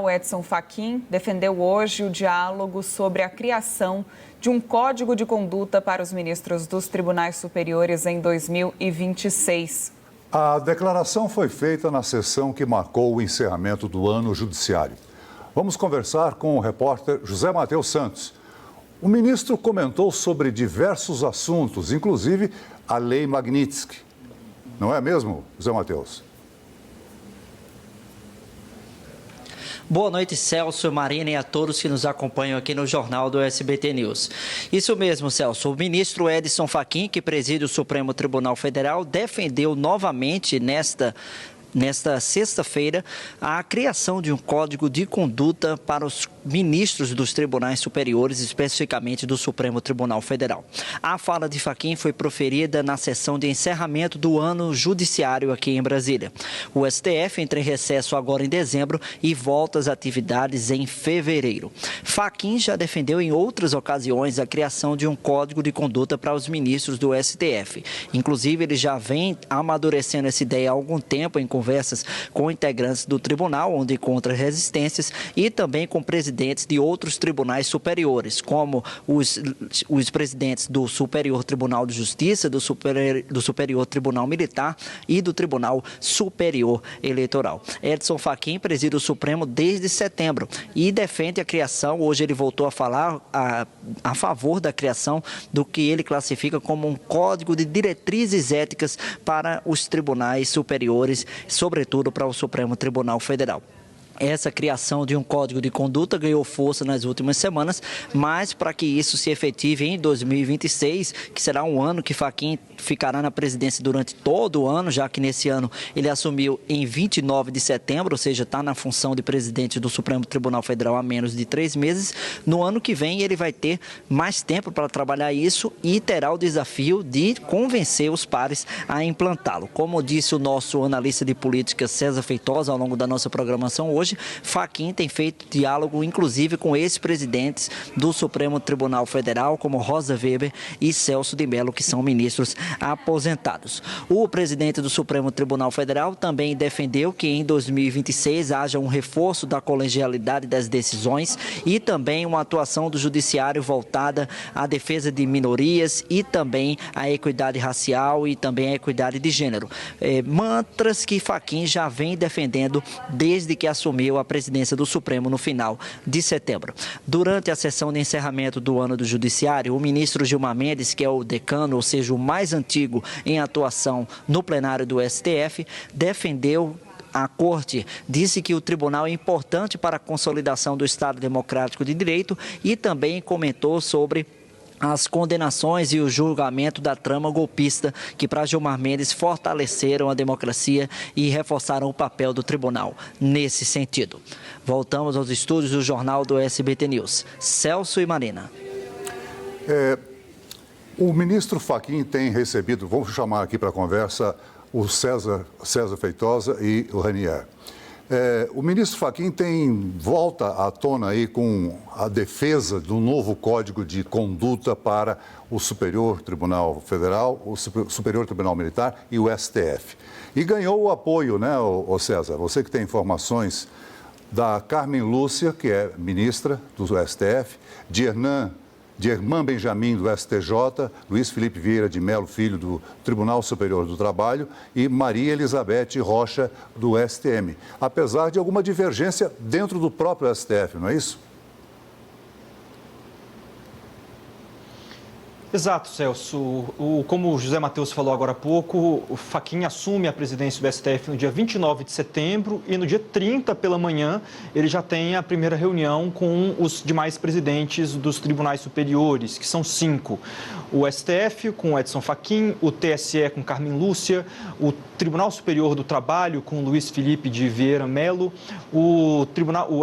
O Edson Fachin defendeu hoje o diálogo sobre a criação de um código de conduta para os ministros dos tribunais superiores em 2026. A declaração foi feita na sessão que marcou o encerramento do ano judiciário. Vamos conversar com o repórter José Matheus Santos. O ministro comentou sobre diversos assuntos, inclusive a Lei Magnitsky. Não é mesmo, José Matheus? Boa noite, Celso, Marina e a todos que nos acompanham aqui no Jornal do SBT News. Isso mesmo, Celso. O ministro Edson Fachin, que preside o Supremo Tribunal Federal, defendeu novamente nesta sexta-feira a criação de um código de conduta para os ministros dos tribunais superiores, especificamente do Supremo Tribunal Federal. A fala de Fachin foi proferida na sessão de encerramento do ano judiciário aqui em Brasília. O STF entra em recesso agora em dezembro e volta às atividades em fevereiro. Fachin já defendeu em outras ocasiões a criação de um código de conduta para os ministros do STF. Inclusive, ele já vem amadurecendo essa ideia há algum tempo em conversas com integrantes do tribunal, onde encontra resistências, e também com presidentes de outros tribunais superiores, como os presidentes do Superior Tribunal de Justiça, do Superior Tribunal Militar e do Tribunal Superior Eleitoral. Edson Fachin preside o Supremo desde setembro e defende a criação, hoje ele voltou a falar a favor da criação do que ele classifica como um código de diretrizes éticas para os tribunais superiores, sobretudo para o Supremo Tribunal Federal. Essa criação de um código de conduta ganhou força nas últimas semanas, mas para que isso se efetive em 2026, que será um ano que Fachin ficará na presidência durante todo o ano, já que nesse ano ele assumiu em 29 de setembro, ou seja, está na função de presidente do Supremo Tribunal Federal há menos de 3 meses. No ano que vem ele vai ter mais tempo para trabalhar isso e terá o desafio de convencer os pares a implantá-lo. Como disse o nosso analista de política César Feitosa ao longo da nossa programação hoje, Fachin tem feito diálogo, inclusive, com ex-presidentes do Supremo Tribunal Federal, como Rosa Weber e Celso de Mello, que são ministros aposentados. O presidente do Supremo Tribunal Federal também defendeu que em 2026 haja um reforço da colegialidade das decisões e também uma atuação do judiciário voltada à defesa de minorias e também à equidade racial e também à equidade de gênero. Mantras que Fachin já vem defendendo desde que assumiu a presidência do Supremo no final de setembro. Durante a sessão de encerramento do ano do Judiciário, o ministro Gilmar Mendes, que é o decano, ou seja, o mais antigo em atuação no plenário do STF, defendeu a Corte, disse que o tribunal é importante para a consolidação do Estado Democrático de Direito e também comentou sobre as condenações e o julgamento da trama golpista que, para Gilmar Mendes, fortaleceram a democracia e reforçaram o papel do tribunal nesse sentido. Voltamos aos estúdios do Jornal do SBT News. Celso e Marina. O ministro Fachin tem recebido, vamos chamar aqui para a conversa, o César Feitosa e o Ranier. O ministro Fachin volta à tona aí com a defesa do novo Código de Conduta para o Superior Tribunal Federal, o Superior Tribunal Militar e o STF. E ganhou o apoio, né, César? Você que tem informações da Carmen Lúcia, que é ministra do STF, de Herman Benjamin, do STJ, Luiz Felipe Vieira de Mello Filho, do Tribunal Superior do Trabalho, e Maria Elizabeth Rocha, do STM. Apesar de alguma divergência dentro do próprio STF, não é isso? Exato, Celso. Como o José Matheus falou agora há pouco, o Fachin assume a presidência do STF no dia 29 de setembro e no dia 30 pela manhã ele já tem a primeira reunião com os demais presidentes dos tribunais superiores, que são 5. O STF com Edson Fachin, o TSE com Carmen Lúcia, o Tribunal Superior do Trabalho com Luiz Felipe de Vieira Mello, o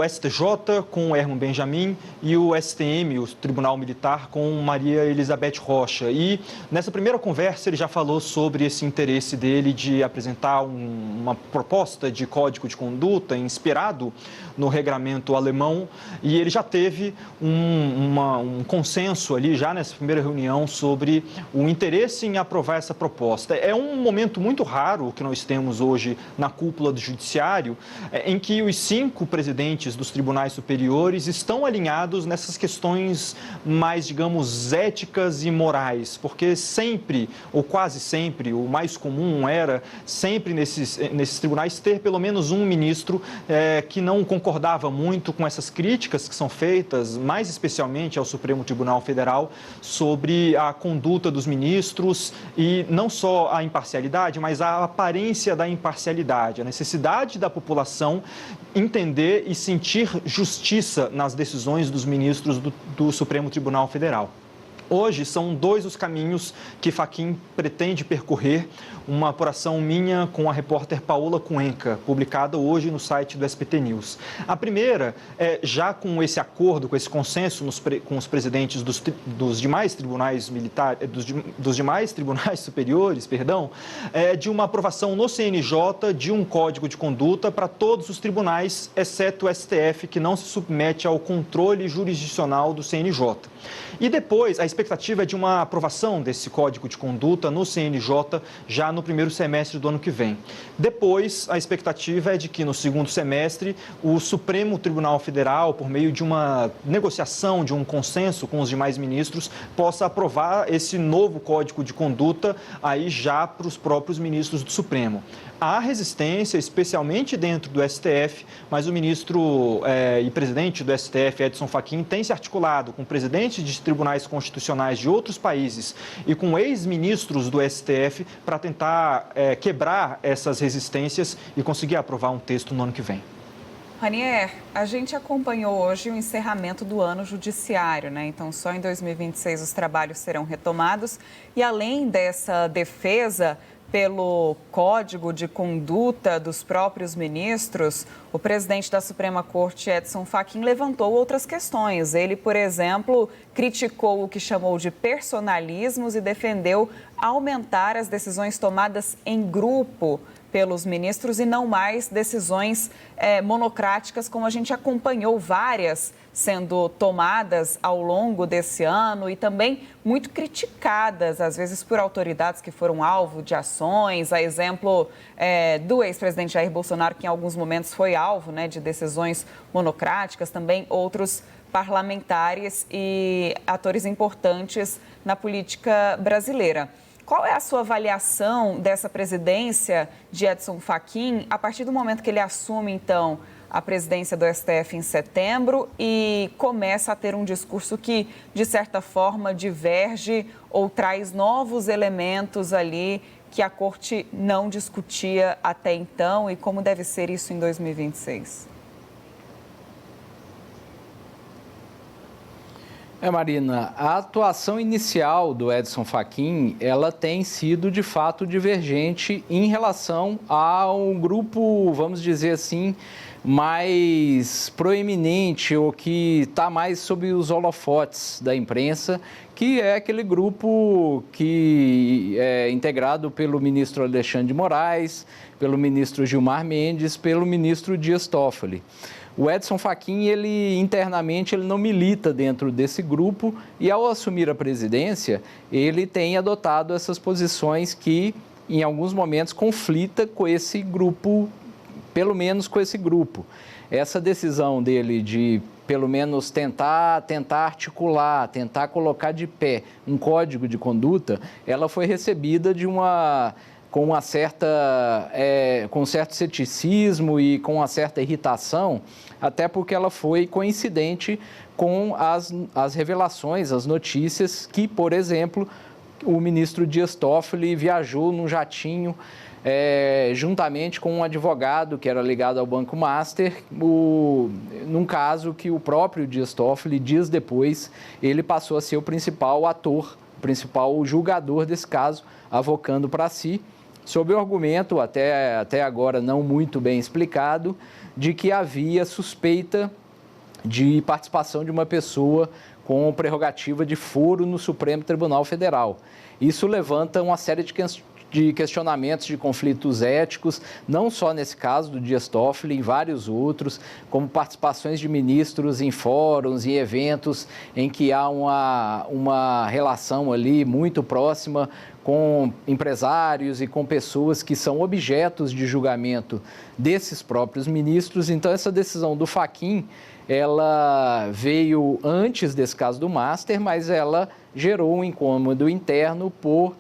STJ com Herman Benjamin e o STM, o Tribunal Militar, com Maria Elizabeth Margareth Rocha. E nessa primeira conversa ele já falou sobre esse interesse dele de apresentar uma proposta de código de conduta inspirado no regramento alemão, e ele já teve um consenso ali já nessa primeira reunião sobre o interesse em aprovar essa proposta. É um momento muito raro que nós temos hoje na cúpula do judiciário, em que os 5 presidentes dos tribunais superiores estão alinhados nessas questões mais, digamos, éticas e morais, porque sempre, ou quase sempre, o mais comum era sempre nesses tribunais ter pelo menos um ministro que não concordava muito com essas críticas que são feitas, mais especialmente ao Supremo Tribunal Federal, sobre a conduta dos ministros e não só a imparcialidade, mas a aparência da imparcialidade, a necessidade da população entender e sentir justiça nas decisões dos ministros do Supremo Tribunal Federal. Hoje são 2 os caminhos que Fachin pretende percorrer, uma apuração minha com a repórter Paola Cuenca, publicada hoje no site do SBT News. A primeira é, já com esse acordo, com esse consenso com os presidentes dos demais tribunais militares, dos demais tribunais superiores, de uma aprovação no CNJ de um código de conduta para todos os tribunais, exceto o STF, que não se submete ao controle jurisdicional do CNJ. E depois, a expectativa é de uma aprovação desse código de conduta no CNJ já no primeiro semestre do ano que vem. Depois, a expectativa é de que no segundo semestre o Supremo Tribunal Federal, por meio de uma negociação, de um consenso com os demais ministros, possa aprovar esse novo código de conduta aí já para os próprios ministros do Supremo. Há resistência, especialmente dentro do STF, mas o ministro e presidente do STF, Edson Fachin, tem se articulado com presidentes de tribunais constitucionais de outros países e com ex-ministros do STF para tentar quebrar essas resistências e conseguir aprovar um texto no ano que vem. Ranier, a gente acompanhou hoje o encerramento do ano judiciário, né? Então, só em 2026 os trabalhos serão retomados e, além dessa defesa pelo Código de Conduta dos próprios ministros, o presidente da Suprema Corte, Edson Fachin, levantou outras questões. Ele, por exemplo, criticou o que chamou de personalismos e defendeu aumentar as decisões tomadas em grupo pelos ministros e não mais decisões monocráticas, como a gente acompanhou várias sendo tomadas ao longo desse ano e também muito criticadas, às vezes por autoridades que foram alvo de ações, a exemplo do ex-presidente Jair Bolsonaro, que em alguns momentos foi alvo de decisões monocráticas, também outros parlamentares e atores importantes na política brasileira. Qual é a sua avaliação dessa presidência de Edson Fachin a partir do momento que ele assume, então, a presidência do STF em setembro e começa a ter um discurso que, de certa forma, diverge ou traz novos elementos ali que a Corte não discutia até então e como deve ser isso em 2026? Marina, a atuação inicial do Edson Fachin, ela tem sido, de fato, divergente em relação a um grupo, vamos dizer assim, mais proeminente ou que está mais sob os holofotes da imprensa, que é aquele grupo que é integrado pelo ministro Alexandre de Moraes, pelo ministro Gilmar Mendes, pelo ministro Dias Toffoli. O Edson Fachin, ele internamente, ele não milita dentro desse grupo e, ao assumir a presidência, ele tem adotado essas posições que, em alguns momentos, conflita com esse grupo, pelo menos com esse grupo. Essa decisão dele de, pelo menos, tentar articular, tentar colocar de pé um código de conduta, ela foi recebida com certo ceticismo e com uma certa irritação, até porque ela foi coincidente com as revelações, as notícias que, por exemplo, o ministro Dias Toffoli viajou num jatinho juntamente com um advogado que era ligado ao Banco Master, num caso que o próprio Dias Toffoli, dias depois, ele passou a ser o principal ator, o principal julgador desse caso, avocando para si, sob o argumento, até agora não muito bem explicado, de que havia suspeita de participação de uma pessoa com prerrogativa de foro no Supremo Tribunal Federal. Isso levanta uma série de questionamentos de conflitos éticos, não só nesse caso do Dias Toffoli, em vários outros, como participações de ministros em fóruns, em eventos em que há uma relação ali muito próxima com empresários e com pessoas que são objetos de julgamento desses próprios ministros. Então, essa decisão do Fachin, ela veio antes desse caso do Master, mas ela gerou um incômodo interno por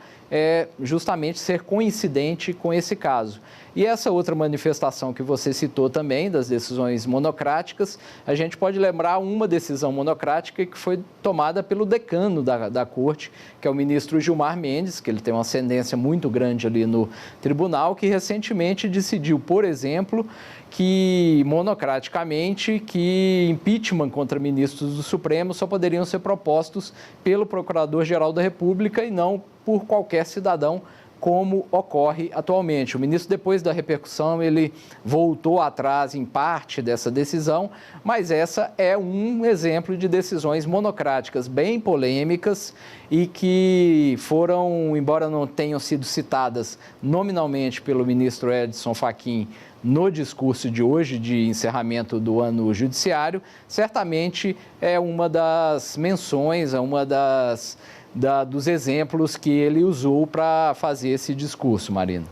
justamente ser coincidente com esse caso. E essa outra manifestação que você citou também, das decisões monocráticas, a gente pode lembrar uma decisão monocrática que foi tomada pelo decano da Corte, que é o ministro Gilmar Mendes, que ele tem uma ascendência muito grande ali no tribunal, que recentemente decidiu, por exemplo, que monocraticamente que impeachment contra ministros do Supremo só poderiam ser propostos pelo Procurador-Geral da República e não por qualquer cidadão, como ocorre atualmente. O ministro, depois da repercussão, ele voltou atrás em parte dessa decisão, mas essa é um exemplo de decisões monocráticas bem polêmicas e que foram, embora não tenham sido citadas nominalmente pelo ministro Edson Fachin no discurso de hoje de encerramento do ano judiciário, certamente é uma das menções, é uma dos exemplos que ele usou para fazer esse discurso, Marina.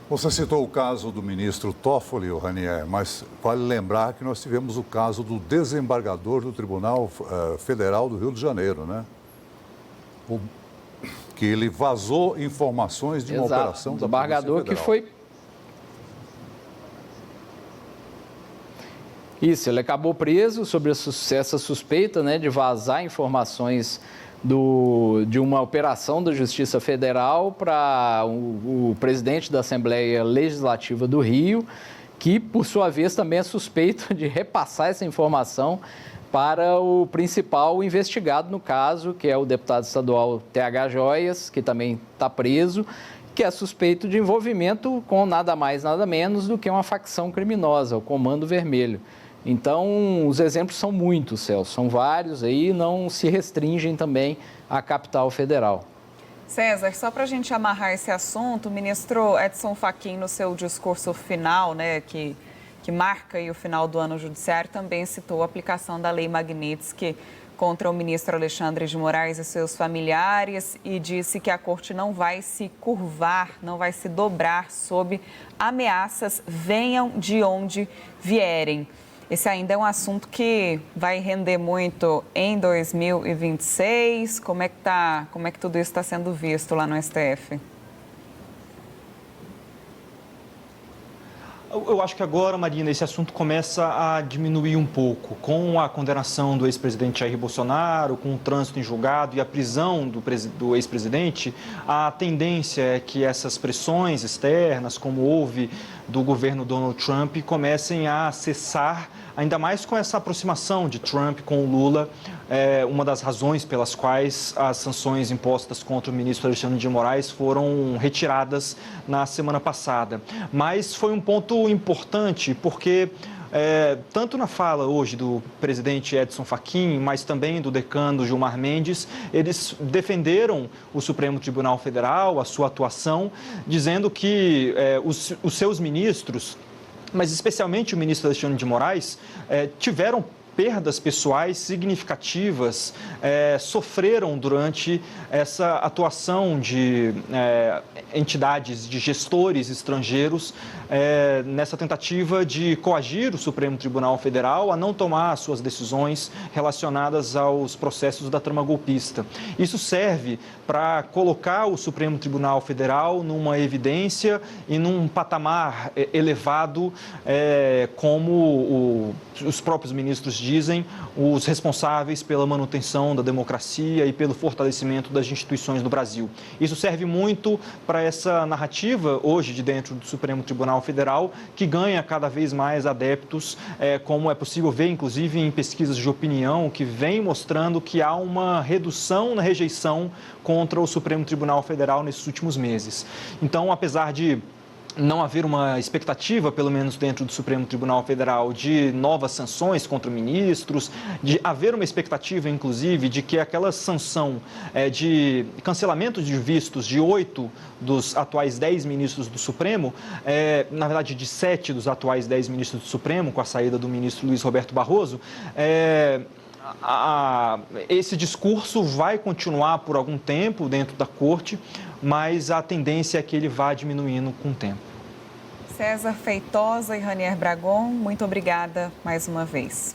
Você citou o caso do ministro Toffoli, Ranier, mas vale lembrar que nós tivemos o caso do desembargador do Tribunal Federal do Rio de Janeiro, né? Que ele vazou informações de uma operação da Polícia Federal. Que foi... Isso, ele acabou preso sobre essa suspeita, né, de vazar informações de uma operação da Justiça Federal para o presidente da Assembleia Legislativa do Rio, que, por sua vez, também é suspeito de repassar essa informação para o principal investigado no caso, que é o deputado estadual TH Joias, que também está preso, que é suspeito de envolvimento com nada mais, nada menos do que uma facção criminosa, o Comando Vermelho. Então, os exemplos são muitos, Celso, são vários aí, não se restringem também à capital federal. César, só para a gente amarrar esse assunto, o ministro Edson Fachin, no seu discurso final, né, que marca aí o final do ano judiciário, também citou a aplicação da Lei Magnitsky contra o ministro Alexandre de Moraes e seus familiares e disse que a corte não vai se curvar, não vai se dobrar sob ameaças, venham de onde vierem. Esse ainda é um assunto que vai render muito em 2026. Como é que tudo isso está sendo visto lá no STF? Eu acho que agora, Marina, esse assunto começa a diminuir um pouco. Com a condenação do ex-presidente Jair Bolsonaro, com o trânsito em julgado e a prisão do ex-presidente, a tendência é que essas pressões externas, como houve do governo Donald Trump, comecem a cessar, ainda mais com essa aproximação de Trump com o Lula, uma das razões pelas quais as sanções impostas contra o ministro Alexandre de Moraes foram retiradas na semana passada. Mas foi um ponto importante, porque tanto na fala hoje do presidente Edson Fachin, mas também do decano Gilmar Mendes, eles defenderam o Supremo Tribunal Federal, a sua atuação, dizendo que os seus ministros, mas especialmente o ministro Alexandre de Moraes, tiveram perdas pessoais significativas, sofreram durante essa atuação de entidades, de gestores estrangeiros, nessa tentativa de coagir o Supremo Tribunal Federal a não tomar suas decisões relacionadas aos processos da trama golpista. Isso serve para colocar o Supremo Tribunal Federal numa evidência e num patamar elevado, como os próprios ministros dizem, os responsáveis pela manutenção da democracia e pelo fortalecimento das instituições do Brasil. Isso serve muito para essa narrativa hoje de dentro do Supremo Tribunal Federal, que ganha cada vez mais adeptos, como é possível ver, inclusive, em pesquisas de opinião, que vem mostrando que há uma redução na rejeição contra o Supremo Tribunal Federal nesses últimos meses. Então, apesar de não haver uma expectativa, pelo menos dentro do Supremo Tribunal Federal, de novas sanções contra ministros, de haver uma expectativa, inclusive, de que aquela sanção de cancelamento de vistos de 8 dos atuais 10 ministros do Supremo, na verdade de 7 dos atuais 10 ministros do Supremo, com a saída do ministro Luiz Roberto Barroso, esse discurso vai continuar por algum tempo dentro da Corte, mas a tendência é que ele vá diminuindo com o tempo. César Feitosa e Ranier Bragon, muito obrigada mais uma vez.